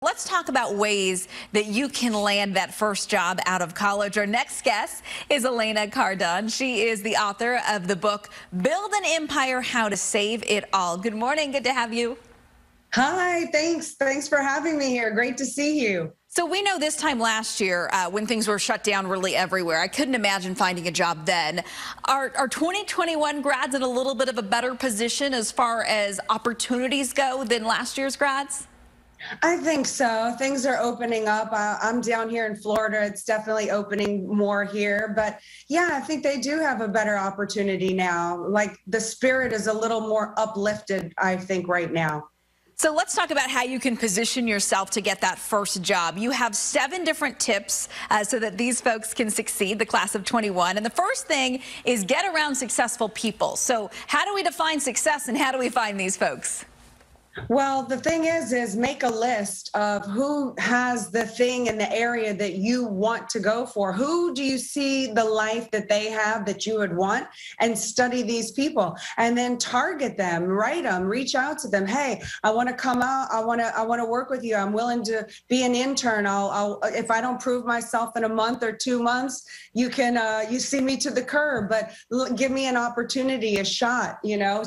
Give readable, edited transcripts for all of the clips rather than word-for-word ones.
Let's talk about ways that you can land that first job out of college. Our next guest is Elena Cardone. She is the author of the book, Build an Empire, How to Save It All. Good morning. Good to have you. Hi, thanks. Thanks for having me here. Great to see you. So we know this time last year when things were shut down really everywhere, I couldn't imagine finding a job then. Are 2021 grads in a little bit of a better position as far as opportunities go than last year's grads? I think so. Things are opening up. I'm down here in Florida. It's definitely opening more here. But yeah, I think they do have a better opportunity now. Like the spirit is a little more uplifted, I think, right now. So let's talk about how you can position yourself to get that first job. You have 7 different tips so that these folks can succeed, the class of 21. And the first thing is get around successful people. So how do we define success and how do we find these folks? Well, the thing is make a list of who has the thing in the area that you want to go for. Who do you see the life that they have that you would want, and study these people and then target them, write them, reach out to them. Hey, I want to come out. I want to work with you. I'm willing to be an intern. I'll if I don't prove myself in a month or 2 months, you can you see me to the curb, but give me an opportunity, a shot,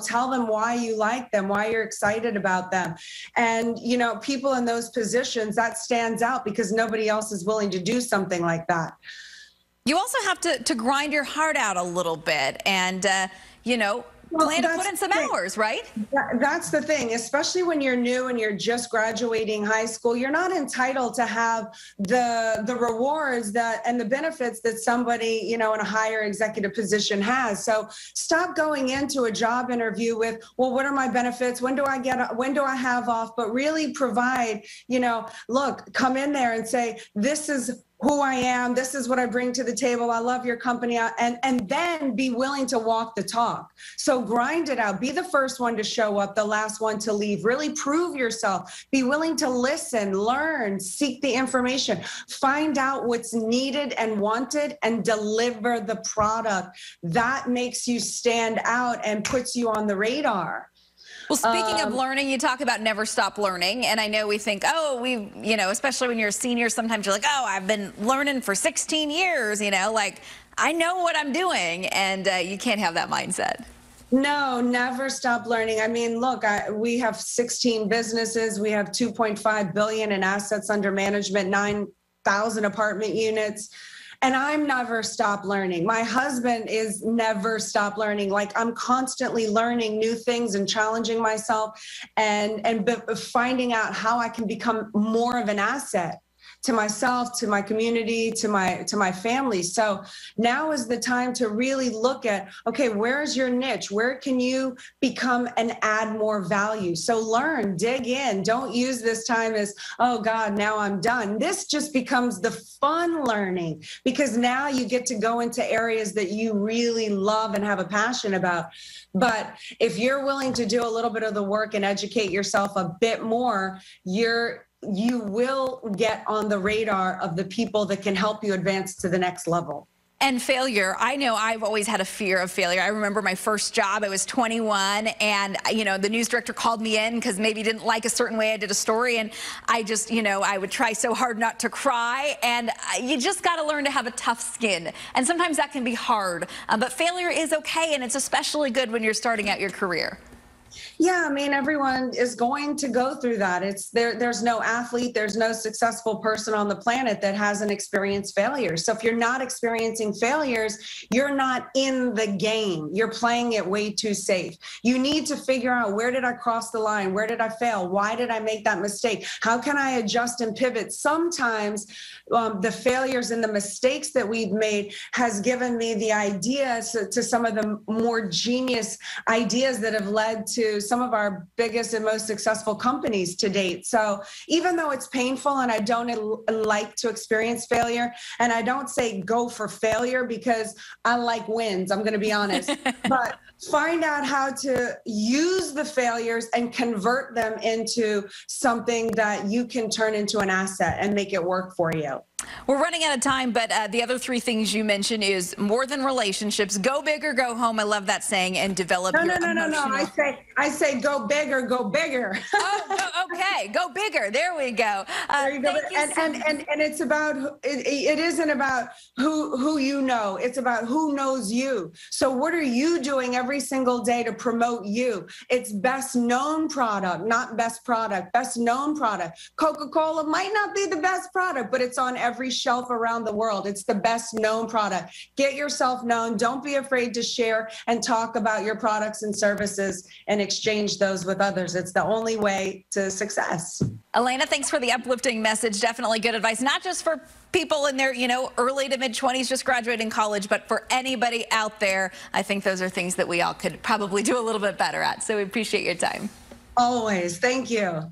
tell them why you like them, why you're excited about them. And, people in those positions, that stands out because nobody else is willing to do something like that. You also have to grind your heart out a little bit and, plan to put in some hours, right? That's the thing, especially when you're new and you're just graduating high school. You're not entitled to have the rewards and the benefits that somebody, in a higher executive position has. So stop going into a job interview with, well, what are my benefits? When do I have off? But really provide, look, come in there and say, this is who I am. This is what I bring to the table. I love your company. And then be willing to walk the talk. So grind it out. Be the first one to show up, the last one to leave. Really prove yourself. Be willing to listen, learn, seek the information, find out what's needed and wanted, and deliver the product. That makes you stand out and puts you on the radar. Well, speaking of learning, you talk about never stop learning. And I know we think, especially when you're a senior, sometimes you're like, oh, I've been learning for 16 years, like I know what I'm doing. And you can't have that mindset. No, never stop learning. I mean, look, we have 16 businesses. We have 2.5 billion in assets under management, 9,000 apartment units. And I'm never stop learning. My husband is never stop learning. Like I'm constantly learning new things and challenging myself and finding out how I can become more of an asset to myself, to my community, to my family. So now is the time to really look at, okay, where's your niche? Where can you become and add more value? So learn, dig in. Don't use this time as, oh God, now I'm done. This just becomes the fun learning because now you get to go into areas that you really love and have a passion about. But if you're willing to do a little bit of the work and educate yourself a bit more, you will get on the radar of the people that can help you advance to the next level. And failure. I know I've always had a fear of failure. I remember my first job, I was 21, and, the news director called me in because maybe didn't like a certain way I did a story. And I just, I would try so hard not to cry. And you just got to learn to have a tough skin. And sometimes that can be hard. But failure is okay. And it's especially good when you're starting out your career. Yeah, I mean, everyone is going to go through that. There's no athlete, there's no successful person on the planet that hasn't experienced failures. So if you're not experiencing failures, you're not in the game. You're playing it way too safe. You need to figure out, where did I cross the line? Where did I fail? Why did I make that mistake? How can I adjust and pivot? Sometimes the failures and the mistakes that we've made has given me the ideas to some of the more genius ideas that have led to some of our biggest and most successful companies to date. So even though it's painful and I don't like to experience failure, and I don't say go for failure because I like wins, I'm going to be honest, but find out how to use the failures and convert them into something that you can turn into an asset and make it work for you. We're running out of time, but the other three things you mentioned is more than relationships, go big or go home. I love that saying, and develop No, your no, no, no, no. emotional. I say go bigger, go bigger. Okay, go bigger. There we go. There you go. Thank you And it's about it isn't about who you know. It's about who knows you. So what are you doing every single day to promote you? It's best known product, not best product. Best known product. Coca-Cola might not be the best product, but it's on every shelf around the world. It's the best known product. Get yourself known. Don't be afraid to share and talk about your products and services and exchange those with others. It's the only way to success. Elena, thanks for the uplifting message. Definitely good advice, not just for people in their, early to mid 20s, just graduating college, but for anybody out there. I think those are things that we all could probably do a little bit better at. So we appreciate your time. Always. Thank you.